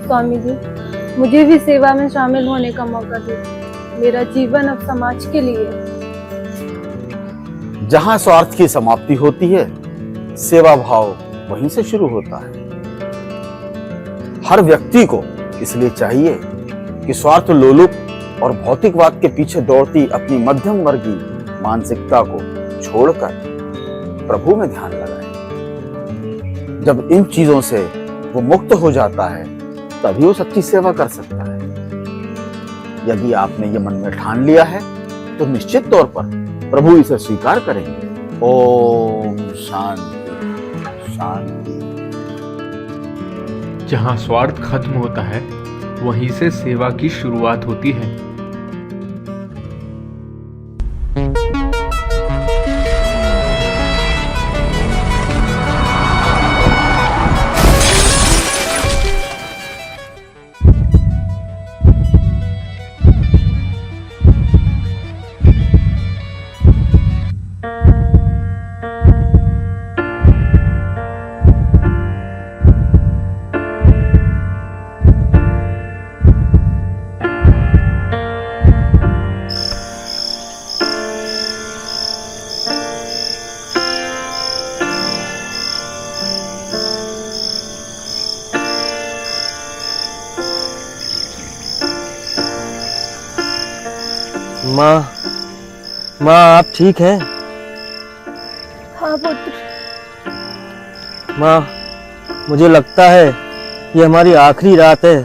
स्वामी जी, मुझे भी सेवा में शामिल होने का मौका दीजिए। मेरा जीवन अब समाज के लिए है। जहां स्वार्थ की समाप्ति होती है, सेवा भाव वहीं से शुरू होता है। हर व्यक्ति को इसलिए चाहिए कि स्वार्थ लोलुप और भौतिकवाद के पीछे दौड़ती अपनी मध्यम वर्गीय मानसिकता को छोड़कर प्रभु में ध्यान लगाए। जब इन चीजों से वो मुक्त हो जाता है, तभी वो सच्ची सेवा कर सकता है। यदि आपने ये मन में ठान लिया है, तो निश्चित तौर पर प्रभु इसे स्वीकार करेंगे। ओम शांति शांति। जहां स्वार्थ खत्म होता है, वहीं से सेवा की शुरुआत होती है। माँ आप ठीक हैं? हाँ पुत्र। माँ, मुझे लगता है ये हमारी आखिरी रात है।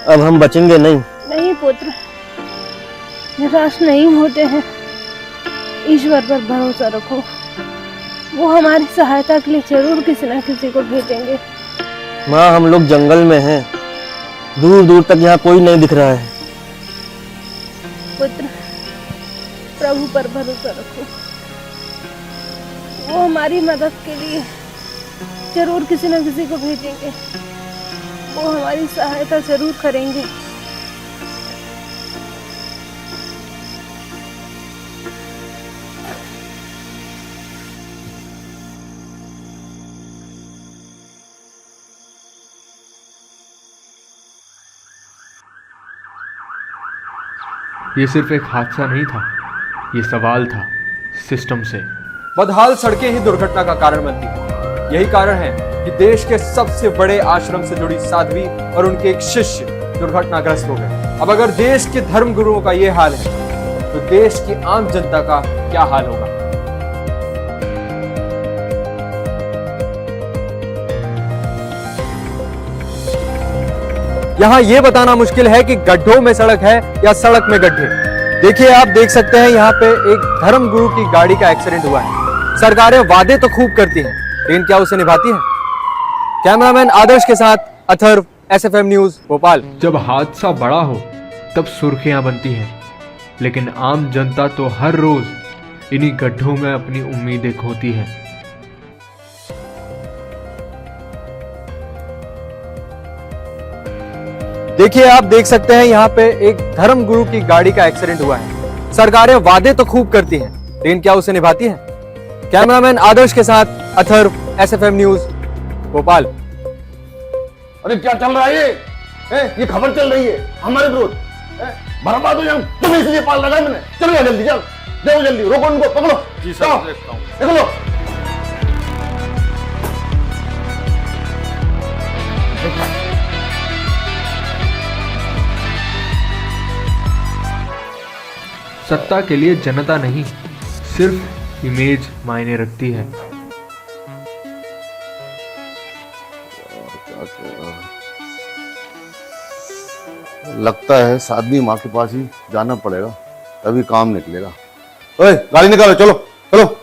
अब हम बचेंगे नहीं। नहीं पुत्र, निराश नहीं होते हैं। ईश्वर पर भरोसा रखो, वो हमारी सहायता के लिए जरूर किसी न किसी को भेजेंगे। माँ, हम लोग जंगल में हैं, दूर दूर तक यहाँ कोई नहीं दिख रहा है। पुत्र, प्रभु पर भरोसा रखो, वो हमारी मदद के लिए जरूर किसी न किसी को भेजेंगे। वो हमारी सहायता जरूर करेंगे। ये सिर्फ एक हादसा नहीं था, ये सवाल था सिस्टम से। बदहाल सड़कें ही दुर्घटना का कारण बनती हैं। यही कारण है कि देश के सबसे बड़े आश्रम से जुड़ी साध्वी और उनके एक शिष्य दुर्घटनाग्रस्त हो गए। अब अगर देश के धर्म गुरुओं का ये हाल है, तो देश की आम जनता का क्या हाल होगा? यहाँ ये बताना मुश्किल है कि गड्ढों में सड़क है या सड़क में गड्ढे। देखिए, आप देख सकते हैं यहाँ पे एक धर्म गुरु की गाड़ी का एक्सीडेंट हुआ है। सरकारें वादे तो खूब करती हैं, लेकिन क्या उसे निभाती हैं? कैमरामैन आदर्श के साथ अथर्व, SFM न्यूज, भोपाल। जब हादसा बड़ा हो तब सुर्खियां बनती हैं, लेकिन आम जनता तो हर रोज इन्हीं गड्ढों में अपनी उम्मीदें खोती है। देखिए, आप देख सकते हैं यहाँ पे एक धर्म गुरु की गाड़ी का एक्सीडेंट हुआ है। सरकारें वादे तो खूब करती हैं, लेकिन क्या उसे निभाती हैं? कैमरामैन आदर्श के साथ अथर्व, SFM न्यूज, भोपाल। अरे क्या चल रहा है ये खबर चल रही है हमारे विरोध। बर्बाद हो जाए, तुम्हें इसलिए पाल लगा मैंने। चलो जल्दी, चल जाओ जल्दी, रोको उनको, पकड़ो। जी सर, देखो लो। सत्ता के लिए जनता नहीं, सिर्फ इमेज मायने रखती है। लगता है साध्वी माँ के पास ही जाना पड़ेगा, तभी काम निकलेगा। ओए, गाड़ी निकालो, चलो चलो।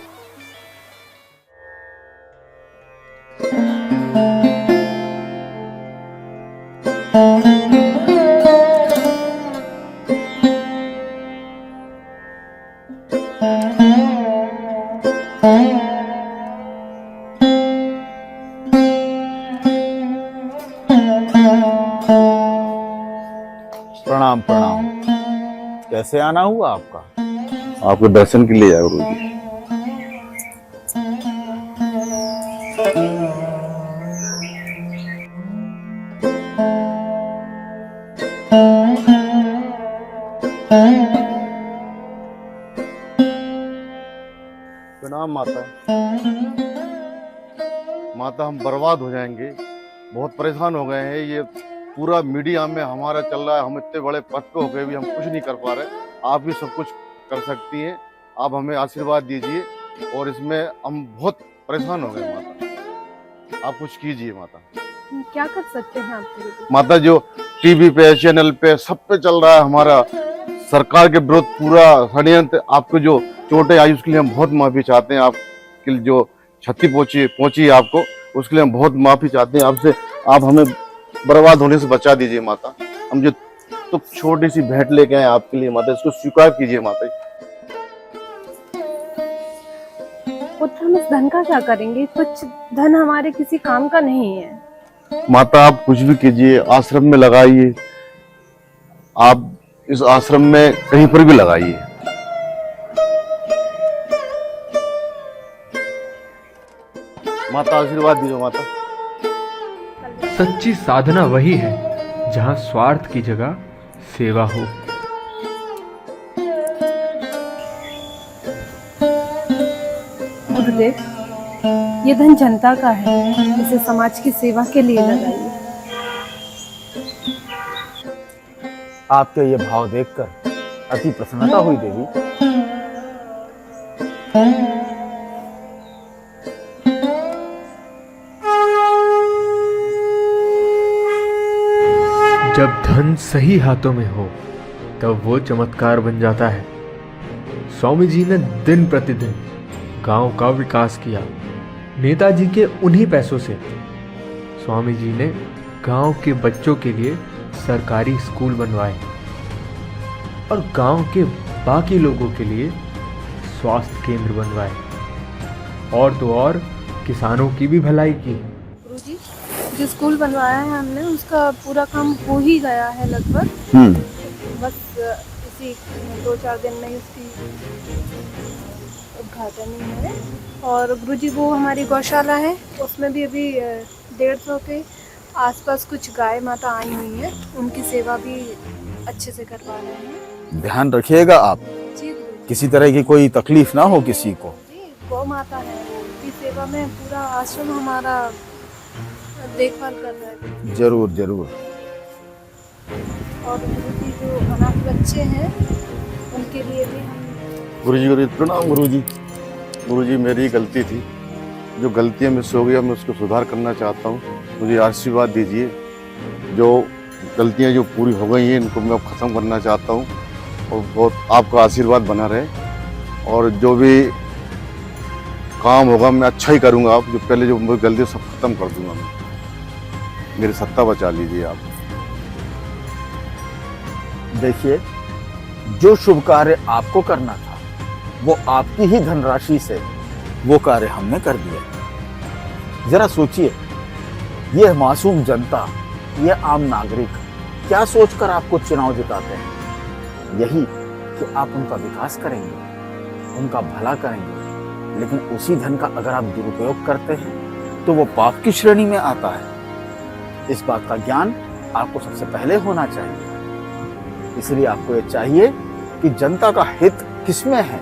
प्रणाम प्रणाम। कैसे आना हुआ आपका? आपके दर्शन के लिए आया गुरुजी। माता। माता हम बर्बाद हो जाएंगे, बहुत परेशान हो गए हैं। ये पूरा मीडिया में हमारा चल रहा है, हम इतने बड़े पद पे हो गए भी हम कुछ नहीं कर पा रहे। आप भी सब कुछ कर सकती हैं, आप हमें आशीर्वाद दीजिए। और इसमें हम बहुत परेशान हो गए माता, आप कुछ कीजिए माता। क्या कर सकते हैं आपके लिए? माता जो टीवी पे, चैनल पे, सब पे चल रहा है हमारा सरकार के विरुद्ध पूरा षड्यंत्र, आपको जो चोटें आई उसके लिए हम बहुत माफी चाहते हैं। आपके जो क्षति पहुंची आपको, उसके लिए हम बहुत माफी चाहते हैं आपसे। आप हमें बर्बाद होने से बचा दीजिए माता। हम जो तो छोटी सी भेंट लेके आए आपके लिए माता, इसको स्वीकार कीजिए माता। पुत्र, हम इस धन का क्या करेंगे? कुछ धन हमारे किसी काम का नहीं है। माता आप कुछ भी कीजिए, आश्रम में लगाइए, आप इस आश्रम में कहीं पर भी लगाइए। माता आशीर्वाद दीजिए माता। सच्ची साधना वही है जहां स्वार्थ की जगह सेवा हो। गुरुदेव, ये धन जनता का है, इसे समाज की सेवा के लिए लगाइए। आपके ये भाव देखकर अति प्रसन्नता हुई देवी। जब धन सही हाथों में हो तब वो चमत्कार बन जाता है। स्वामी जी ने दिन प्रतिदिन गांव का विकास किया। नेताजी के उन्हीं पैसों से स्वामी जी ने गांव के बच्चों के लिए सरकारी स्कूल बनवाए और गांव के बाकी लोगों के लिए स्वास्थ्य केंद्र बनवाए, और तो और किसानों की भी भलाई की। गुरुजी, जो स्कूल बनवाया है हमने, उसका पूरा काम हो ही गया है लगभग। बस इसी 2-4 दिन में उसकी उद्घाटन ही है। और गुरुजी, वो हमारी गौशाला है, उसमें भी अभी 150 के आसपास कुछ गाय माता आई हुई है, उनकी सेवा भी अच्छे से करवा रहे हैं। ध्यान रखिएगा आप, जी गुरुजी। किसी तरह की कोई तकलीफ ना हो किसी को। जी, गौ माता है, उनकी सेवा में पूरा आश्रम हमारा देखभाल कर रहा है। जरूर जरूर। और गुरुजी, जो अनाथ बच्चे हैं उनके लिए भी हम गुरुजी प्रणाम। गुरुजी मेरी गलती थी, जो गलतियां मुझसे हो गई मैं उसको सुधार करना चाहता हूँ। मुझे आशीर्वाद दीजिए। जो गलतियां जो पूरी हो गई हैं इनको मैं ख़त्म करना चाहता हूँ, और बहुत आपका आशीर्वाद बना रहे। और जो भी काम होगा मैं अच्छा ही करूँगा। आप जो पहले जो मेरी गलती सब खत्म कर दूंगा मैं। मेरी सत्ता बचा लीजिए आप। देखिए, जो शुभ कार्य आपको करना था वो आपकी ही धनराशि से वो कार्य हमने कर दिया। जरा सोचिए, यह मासूम जनता, यह आम नागरिक क्या सोचकर आपको चुनाव जिताते हैं? यही कि आप उनका विकास करेंगे, उनका भला करेंगे। लेकिन उसी धन का अगर आप दुरुपयोग करते हैं तो वो पाप की श्रेणी में आता है। इस बात का ज्ञान आपको सबसे पहले होना चाहिए। इसलिए आपको ये चाहिए कि जनता का हित किसमें है,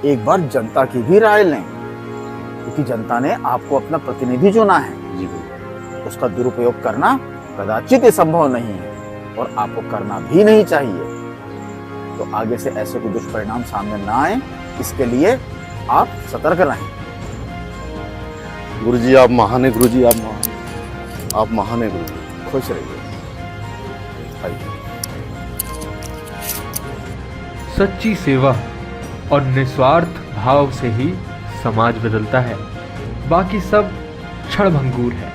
एक बार जनता की भी राय लें, क्योंकि जनता ने आपको अपना प्रतिनिधि चुना है। जी उसका दुरुपयोग करना कदाचित संभव नहीं है और आपको करना भी नहीं चाहिए। तो आगे से ऐसे कोई दुष्परिणाम सामने ना आए, इसके लिए आप सतर्क रहें। गुरुजी आप महान है। गुरुजी आप महान है। गुरुजी खुश रहिए। आइए। सच्ची सेवा और निस्वार्थ भाव से ही समाज बदलता है, बाकी सब क्षणभंगुर है।